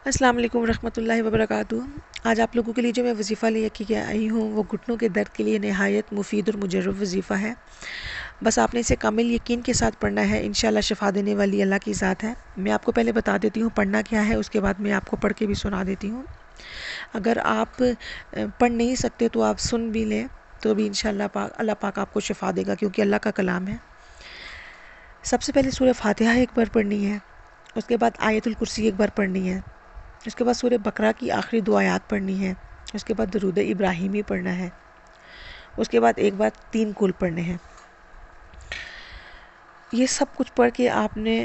السلام علیکم ورحمۃ اللہ وبرکاتہ۔ آج آپ لوگوں کے لیے جو میں وظیفہ لے کے آئی ہوں وہ گھٹنوں کے درد کے لیے نہایت مفید اور مجرب وظیفہ ہے۔ بس آپ نے اسے کامل یقین کے ساتھ پڑھنا ہے، انشاءاللہ شفا دینے والی اللہ کی ذات ہے۔ میں آپ کو پہلے بتا دیتی ہوں پڑھنا کیا ہے، اس کے بعد میں آپ کو پڑھ کے بھی سنا دیتی ہوں۔ اگر آپ پڑھ نہیں سکتے تو آپ سن بھی لیں تو بھی انشاءاللہ اللہ پاک آپ کو شفا دے گا، کیونکہ اللہ کا کلام ہے۔ سب سے پہلے سورہ فاتحہ ایک بار پڑھنی ہے، اس کے بعد آیت الکرسی ایک بار پڑھنی ہے، اس کے بعد سورہ بقرہ کی آخری 2 آیات پڑھنی ہے، اس کے بعد درود ابراہیمی پڑھنا ہے، اس کے بعد ایک بار 3 کل پڑھنے ہیں۔ یہ سب کچھ پڑھ کے آپ نے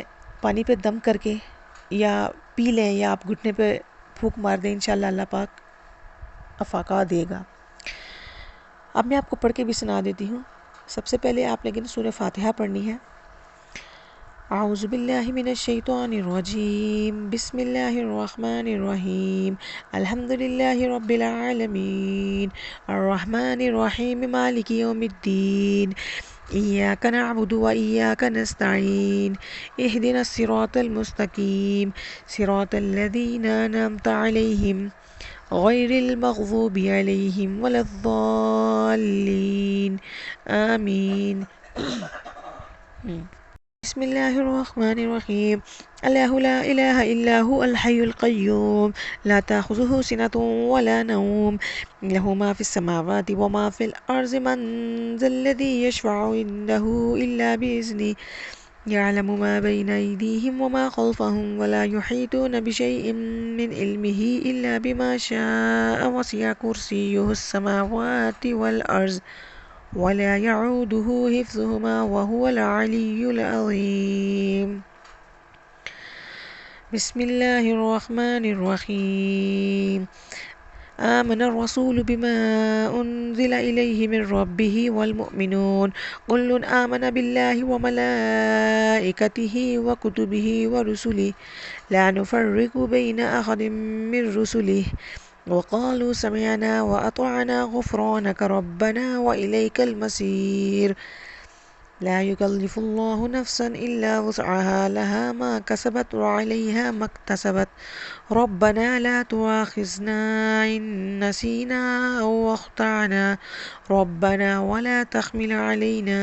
پانی پہ دم کر کے یا پی لیں یا آپ گھٹنے پہ پھونک مار دیں، انشاءاللہ اللہ پاک افاقہ دے گا۔ اب میں آپ کو پڑھ کے بھی سنا دیتی ہوں۔ سب سے پہلے آپ لیکن سورہ فاتحہ پڑھنی ہے۔ اعوذ باللہ من الشیطان الرجیم، بسم اللہ الرحمن الرحیم، الحمد للہ رب العالمین، الرحمن الرحیم، مالک یوم الدین، ایاک نعبد و ایاک نستعین، اہدنا الصراط المستقیم، صراط الذین انعمت علیہم غیر المغضوب علیہم ولا الضالین، آمین۔ بسم اللہ الرحمن الرحیم، اللہ لا الہ الا هو الحی القیوم، لا تأخذه سنة ولا نوم، له ما في السماوات وما في الأرض، من ذا الذي يشفع عنده إلا بإذنه، يعلم ما بين أيديهم وما خلفهم، ولا يحيطون بشيء من علمه إلا بما شاء، وسع كرسيه السماوات والأرض، ولا يعوده حفظهما وهو العلي العظيم۔ بسم الله الرحمن الرحيم، آمن الرسول بما أنزل إليه من ربه والمؤمنون كل آمن بالله وملائكته وكتبه ورسله لا نفرق بين أحد من رسله، وقالوا سمعنا وأطعنا غفرانك ربنا وإليك المصير، لا يكلف الله نفسا إلا وسعها، لها ما كسبت وعليها ما اكتسبت، ربنا لا تؤاخذنا إن نسينا أو أخطأنا، ربنا ولا تحمل علينا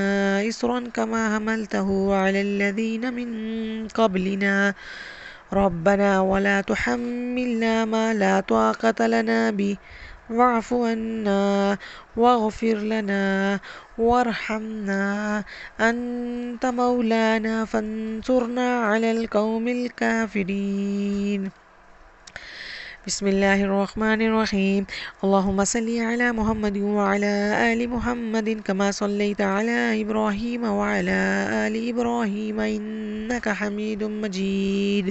إصرا كما حملته على الذين من قبلنا، ربنا ولا تحملنا ما لا طاقة لنا به، واعف عنا واغفر لنا وارحمنا، أنت مولانا فانصرنا على القوم الكافرين۔ بسم الله الرحمن الرحيم، اللهم صل على محمد وعلى آل محمد كما صليت على إبراهيم وعلى آل إبراهيم إنك حميد مجيد،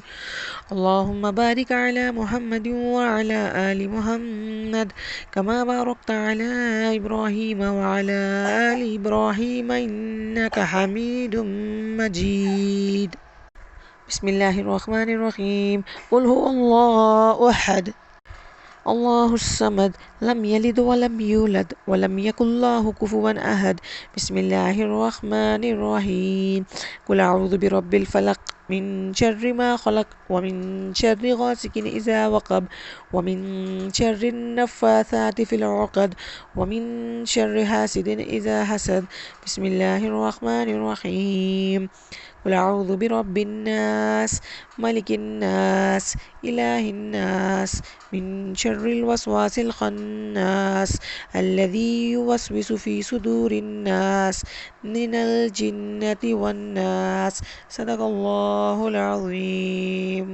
اللهم بارك على محمد وعلى آل محمد كما باركت على إبراهيم وعلى آل إبراهيم إنك حميد مجيد۔ بسم الله الرحمن الرحيم، قل هو الله أحد، الله الصمد، لم يلد ولم يولد ولم يكن له كفوا أحد، بسم الله الرحمن الرحيم، قل أعوذ برب الفلق، من شر ما خلق، ومن شر غاسق إذا وقب، ومن شر النفاثات في العقد، ومن شر حاسد إذا حسد، بسم الله الرحمن الرحيم، قل أعوذ برب الناس، ملك الناس، إله الناس، من شر الوسواس الخناس، الذي يوسوس في صدور الناس من الجنة والناس، صدق اللہ العظیم۔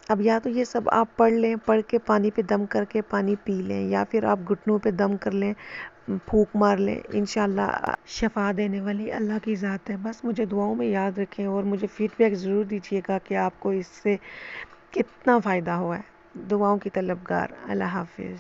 اب یا تو یہ سب آپ پڑھ لیں، پڑھ کے پانی پہ دم کر کے پانی پی لیں، یا پھر آپ گھٹنوں پہ دم کر لیں، پھونک مار لیں، انشاءاللہ شفا دینے والی اللہ کی ذات ہے۔ بس مجھے دعاؤں میں یاد رکھیں اور مجھے فیڈ بیک ضرور دیجیے گا کہ آپ کو اس سے کتنا فائدہ ہوا ہے۔ دعاؤں کی طلبگار۔ اللہ حافظ۔